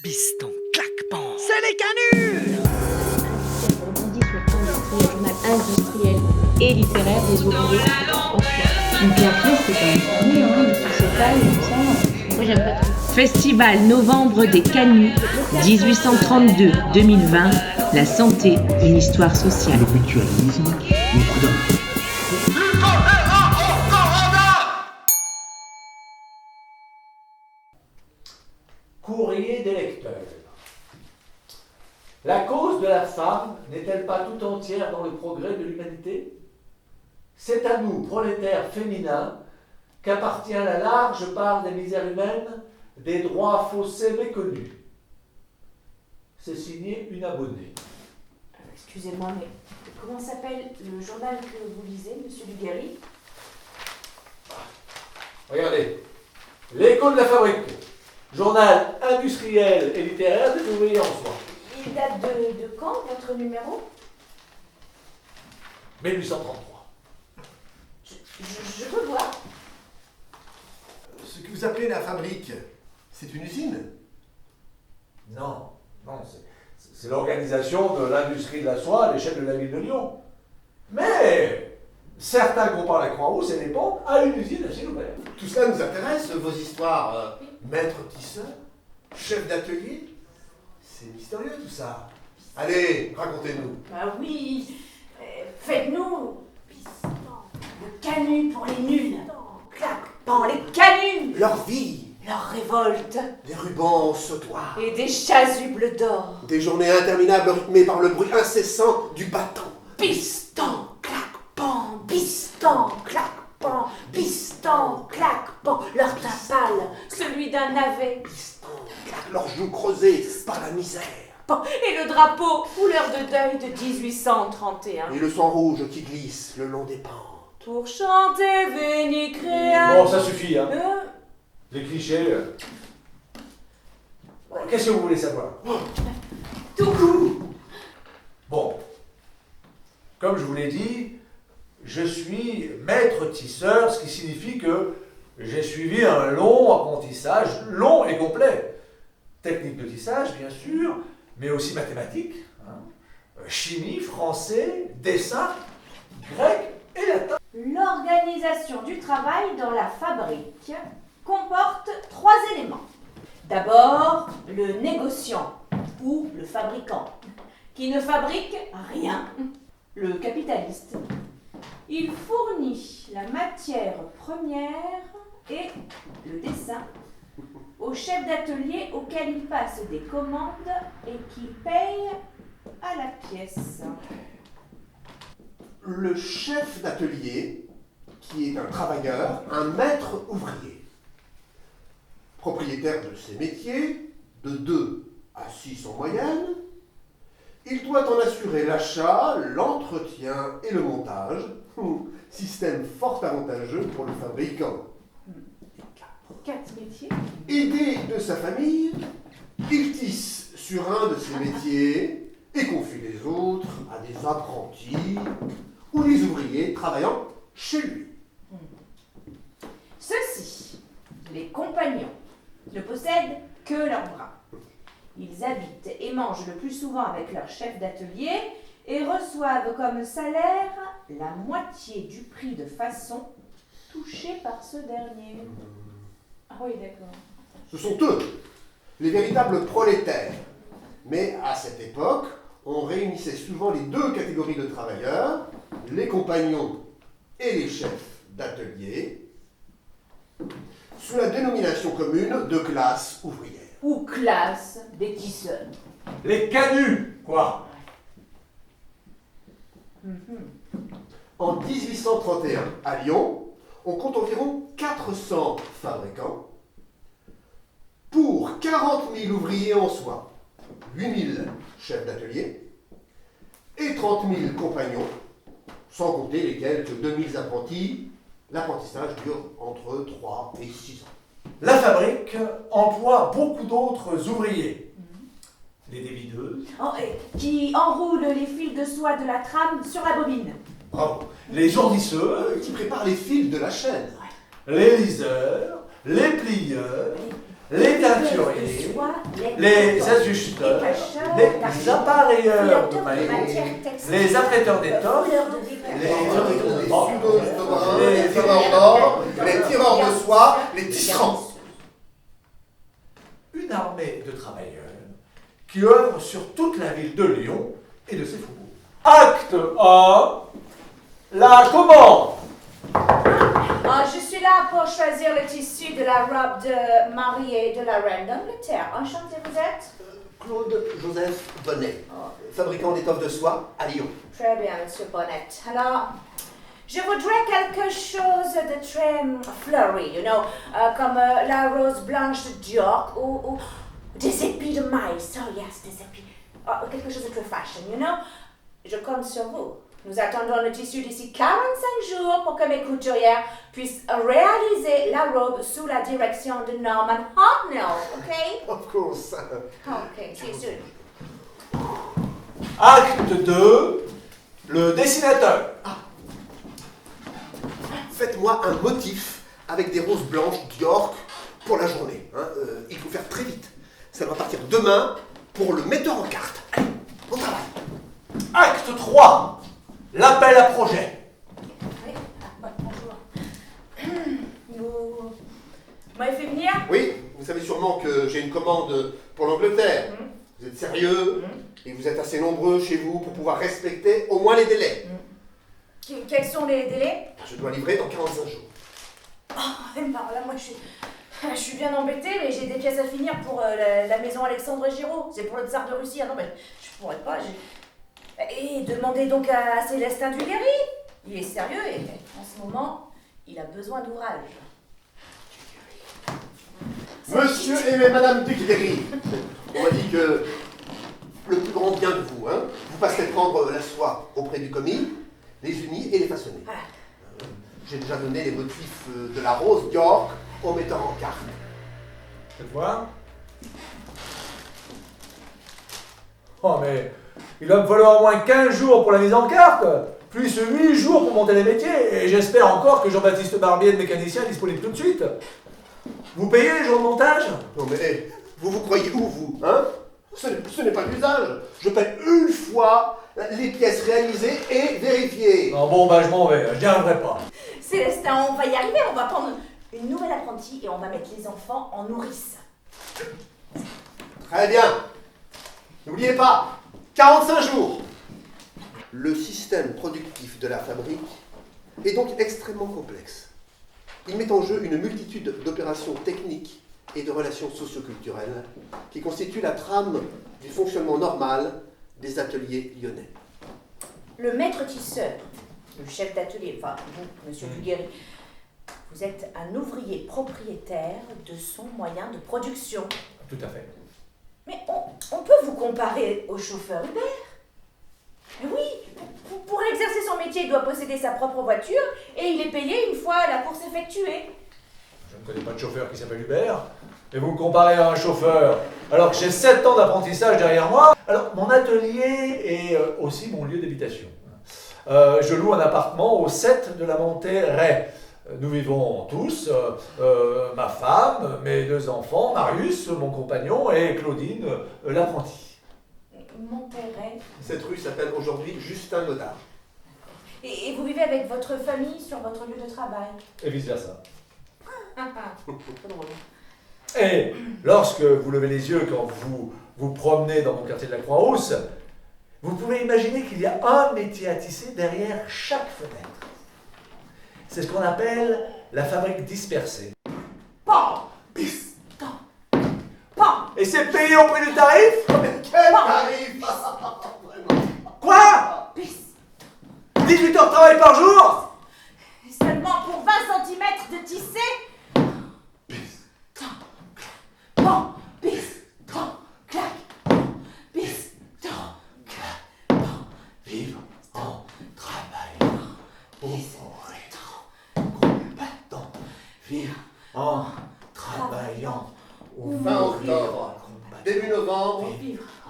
Biston, claquement, c'est les canuts. Rebondit sur le journal industriel et littéraire des ouvriers en soi. Et puis après, c'est quand même fermé, hein, tout s'étale et tout ça. Moi, j'aime pas trop. Festival Novembre des Canuts, 1832-2020, la santé, une histoire sociale. Le mutualisme, le coup d'un main. Courrier des lecteurs. La cause de la femme n'est-elle pas tout entière dans le progrès de l'humanité? C'est à nous, prolétaires féminins, qu'appartient la large part des misères humaines, des droits faussés méconnus. C'est signé une abonnée. Excusez-moi, mais comment s'appelle le journal que vous lisez, monsieur Duguerry? Regardez, L'écho de la fabrique, journal industriel et littéraire des ouvriers en soi. Il date de quand, votre numéro? 1833. Je peux voir. Ce que vous appelez la fabrique, c'est une usine? Non, c'est l'organisation de l'industrie de la soie à l'échelle de la ville de Lyon. Mais certains comparent la Croix-Rousse et les pompes à une usine à ciel ouvert. Tout cela nous intéresse, vos histoires, maître tisseur, chef d'atelier. C'est mystérieux tout ça. Allez, racontez-nous. Bah oui, faites-nous le canut pour les nuls. Claquement, les canuts, Leur vie, leur révolte des rubans sautoirs, et des chasubles d'or. des journées interminables rythmées par le bruit incessant du bâton. Piston, claquement, piston, claquement, piston, claquement. Leur teint pâle, celui d'un navet. Pistons, claquent leurs joues creusées par la misère. Et le drapeau, couleur de deuil de 1831. Et le sang rouge qui glisse le long des pentes. Pour chanter Veni Crea. Bon, ça suffit, hein. Euh, Les clichés. Qu'est-ce que vous voulez savoir? Tout. Bon, comme je vous l'ai dit, je suis maître tisseur, ce qui signifie que j'ai suivi un long apprentissage, long et complet. Technique de tissage, bien sûr, mais aussi mathématiques, hein, chimie, français, dessin, grec et latin. L'organisation du travail dans la fabrique comporte 3 éléments. D'abord, le négociant ou le fabricant, qui ne fabrique rien. Le capitaliste. Il fournit la matière première et le dessin au chef d'atelier auquel il passe des commandes et qui paye à la pièce. Le chef d'atelier, qui est un travailleur, un maître ouvrier. Propriétaire de ses métiers, de 2 à 6 en moyenne, il doit en assurer l'achat, l'entretien et le montage. Système fort avantageux pour le fabricant. 4 métiers. Aidé de sa famille, il tisse sur un de ses métiers et confie les autres à des apprentis ou des ouvriers travaillant chez lui. Ceux-ci, les compagnons, ne possèdent que leurs bras. Ils habitent et mangent le plus souvent avec leur chef d'atelier et reçoivent comme salaire la moitié du prix de façon touché par ce dernier. Ah oui, d'accord. Ce sont eux, les véritables prolétaires. Mais à cette époque, on réunissait souvent les 2 catégories de travailleurs, les compagnons et les chefs d'atelier, sous la dénomination commune de classe ouvrière. Ou classe des tisseurs. Les canuts, quoi. En 1831, à Lyon, on compte environ 400 fabricants pour 40 000 ouvriers en soie, 8 000 chefs d'atelier et 30 000 compagnons, sans compter les quelques 2 000 apprentis. L'apprentissage dure entre 3 et 6 ans. La fabrique emploie beaucoup d'autres ouvriers. Les dévideuses, Qui enroulent les fils de soie de la trame sur la bobine. bravo, les ourdisseurs, Qui préparent les fils de la chaîne. les liseurs, les plieurs, les teinturiers, les ajusteurs, les appareilleurs de maillots, les apprêteurs d'étoffes, les tireurs d'or, les tireurs de soie, les tisserands. Une armée de travailleurs qui œuvrent sur toute la ville de Lyon et de ses faubourgs. Acte 1, la commande. Je suis là pour choisir le tissu de la robe de mariée de la reine d'Angleterre. Enchanté, vous êtes? Claude Joseph Bonnet, fabricant d'étoffes de soie à Lyon. Très bien, monsieur Bonnet. Alors, je voudrais quelque chose de très fleuri, comme la rose blanche de York ou des épis de maïs. Oh yes, des épis. Quelque chose de très fashion, Je compte sur vous. Nous attendons le tissu d'ici 45 jours pour que mes couturières puissent réaliser la robe sous la direction de Norman Hartnell, ok? Of course. Ok, see you soon. Acte 2, le dessinateur. Faites-moi un motif avec des roses blanches d'York pour la journée. Il faut faire très vite. Ça doit partir demain pour le metteur en carte. Allez, au travail. Acte 3, l'appel à projet. Oui, bonjour. Vous m'avez fait venir? Oui, vous savez sûrement que j'ai une commande pour l'Angleterre. Vous êtes sérieux et vous êtes assez nombreux chez vous pour pouvoir respecter au moins les délais. Quels sont les délais? Je dois livrer dans 45 jours. Non, là, moi, je suis bien embêtée, mais j'ai des pièces à finir pour la maison Alexandre Giraud. C'est pour le tsar de Russie. Ah non, mais je pourrais pas. Et demandez donc à Célestin Duguerry. Il est sérieux et en ce moment, il a besoin d'ouvrage. Monsieur et Madame Duguerry, on m'a dit que le plus grand bien de vous, vous passerez prendre la soie auprès du commis, les unis et les façonner. J'ai déjà donné les motifs de la rose d'York au metteur en carte. Faites voir. Oh mais, il va me falloir au moins 15 jours pour la mise en carte, plus 8 jours pour monter les métiers, et j'espère encore que Jean-Baptiste Barbier, le mécanicien, est disponible tout de suite. Vous payez les jours de montage? Non mais, vous croyez où, vous, Ce n'est pas l'usage. Je paie une fois les pièces réalisées et vérifiées. Non bon, je m'en vais, je n'y arriverai pas. Célestin, on va y arriver. On va prendre une nouvelle apprentie et on va mettre les enfants en nourrice. Très bien. N'oubliez pas, 45 jours. Le système productif de la fabrique est donc extrêmement complexe. Il met en jeu une multitude d'opérations techniques et de relations socioculturelles qui constituent la trame du fonctionnement normal des ateliers lyonnais. Le maître tisseur, le chef d'atelier, enfin vous, monsieur Duguerry, vous êtes un ouvrier propriétaire de son moyen de production. Tout à fait. Mais on peut vous comparer au chauffeur Uber. Mais oui, pour exercer son métier, il doit posséder sa propre voiture et il est payé une fois la course effectuée. Je ne connais pas de chauffeur qui s'appelle Hubert. Et vous me comparez à un chauffeur, alors que j'ai 7 ans d'apprentissage derrière moi. Alors, mon atelier est aussi mon lieu d'habitation. Je loue un appartement au 7 de la montée Ray. Nous vivons tous, ma femme, mes 2 enfants, Marius, mon compagnon, et Claudine, l'apprentie. Monterrey. Cette rue s'appelle aujourd'hui Justin Godard. Et vous vivez avec votre famille sur votre lieu de travail. Et vice-versa. Et lorsque vous levez les yeux quand vous vous promenez dans mon quartier de la Croix-Rousse, vous pouvez imaginer qu'il y a un métier à tisser derrière chaque fenêtre. C'est ce qu'on appelle la fabrique dispersée. Pan! Bis. Pan! Et c'est payé au prix du tarif? Quel tarif? Quoi? Bis! 18 heures de travail par jour? Seulement pour 20 cm de tissé? Pan! Bis! Tan! Clac! Bis! Tan! Clac! Pan! Vivre en travaillant au combattant. Vivre en travaillant au Fin octobre, début novembre,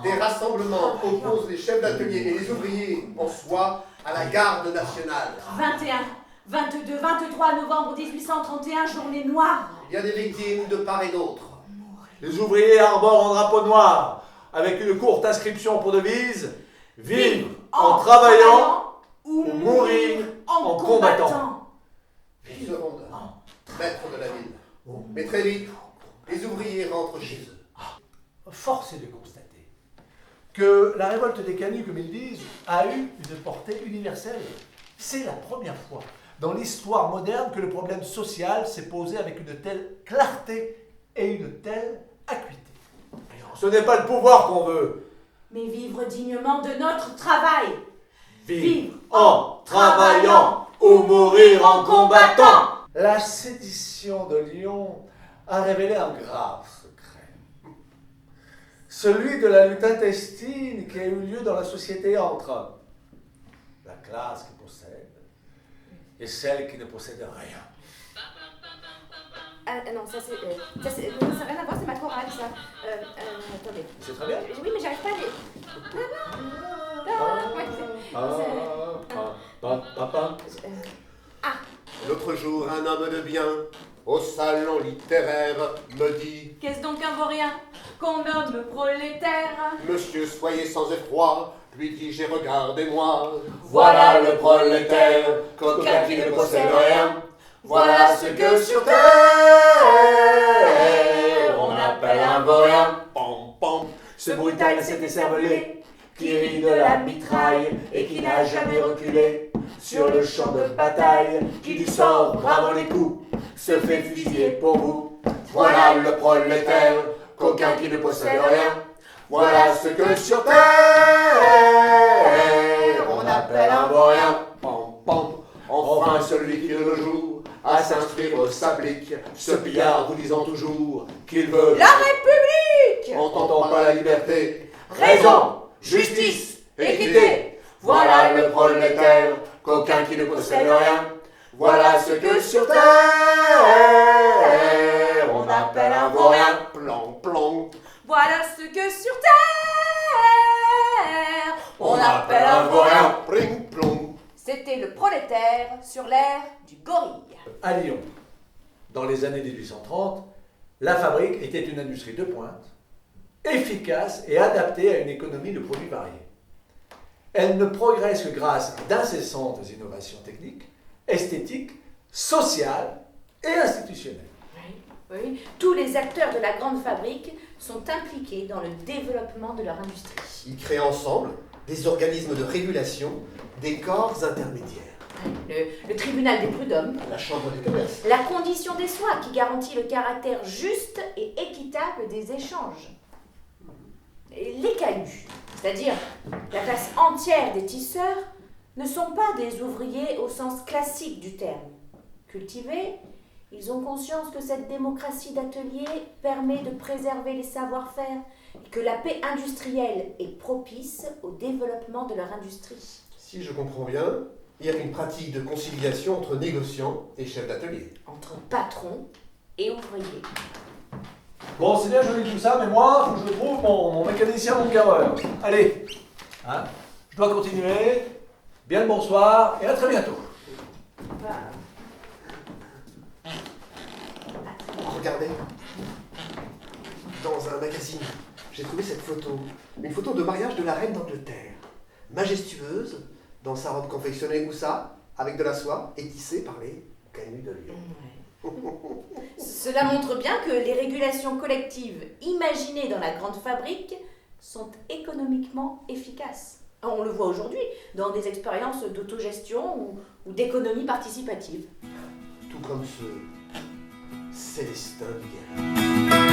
des rassemblements opposent les chefs d'atelier et les ouvriers en soie à la garde nationale. 21, 22, 23 novembre 1831, journée noire. Il y a des victimes de part et d'autre. Les ouvriers arborent un drapeau noir avec une courte inscription pour devise « Vivre en travaillant ou mourir en combattant ». Ils se rendent maître de la ville. Mais très vite, les ouvriers rentrent chez eux. Force est de constater que la révolte des canuts, comme ils disent, a eu une portée universelle. C'est la première fois dans l'histoire moderne que le problème social s'est posé avec une telle clarté et une telle acuité. Ce n'est pas le pouvoir qu'on veut. Mais vivre dignement de notre travail. Vivre en travaillant ou mourir en combattant. La sédition de Lyon a révélé un grave secret. Celui de la lutte intestine qui a eu lieu dans la société entre la classe qui possède et celle qui ne possède rien. Non, ça n'a rien à voir, c'est ma chorale, ça. Attendez. C'est très bien. Oui, mais j'arrive pas à les... L'autre jour, un homme de bien, au salon littéraire, me dit « Qu'est-ce donc un vaurien qu'on nomme prolétaire? Monsieur, soyez sans effroi, lui dis-je, regardez-moi. Voilà le prolétaire, coquin qui ne possède rien. Voilà ce que sur terre on appelle un vaurien. Pam, pam. Ce brutal, cet écervelé, qui rit de la mitraille et qui n'a jamais reculé sur le champ de bataille, qui du sort, bravant les coups, se fait fusiller pour vous. Voilà le prolétaire, coquin qui ne possède rien. Voilà ce que sur terre on appelle un vaurien. Pam, pam. Enfin, celui qui de nos jours à s'inscrire au sablique, ce pillard vous disant toujours qu'il veut La République! n'entendant pas la liberté, Raison, justice, équité. Voilà le prolétaire, coquin qui ne possède rien. Voilà ce que sur terre on appelle un vaurien. Plan, plan. Voilà ce que sur terre on appelle un vaurien. Pling, plong. C'était le prolétaire sur l'ère du gorille. À Lyon, dans les années 1830, la fabrique était une industrie de pointe, efficace et adaptée à une économie de produits variés. Elle ne progresse que grâce à d'incessantes innovations techniques, esthétiques, sociales et institutionnelles. Oui, tous les acteurs de la grande fabrique sont impliqués dans le développement de leur industrie. Ils créent ensemble des organismes de régulation, des corps intermédiaires. Le tribunal des prud'hommes, La chambre du commerce. la condition des soins qui garantit le caractère juste et équitable des échanges. Et les canuts, c'est-à-dire la classe entière des tisseurs, ne sont pas des ouvriers au sens classique du terme. Cultivés, ils ont conscience que cette démocratie d'atelier permet de préserver les savoir-faire et que la paix industrielle est propice au développement de leur industrie. Si je comprends bien, il y a une pratique de conciliation entre négociants et chefs d'atelier. Entre patrons et ouvriers. Bon, c'est bien joli tout ça, mais moi, faut que je trouve mon mécanicien, mon carreur. Allez, hein, je dois continuer. Bien le bonsoir et à très bientôt. Regardez, dans un magazine, j'ai trouvé cette photo. Une photo de mariage de la reine d'Angleterre. Majestueuse, dans sa robe confectionnée où ça, avec de la soie, et tissée par les canuts de Lyon. Cela montre bien que les régulations collectives imaginées dans la grande fabrique sont économiquement efficaces. On le voit aujourd'hui dans des expériences d'autogestion ou d'économie participative. Tout comme ce Célestin du Guéret.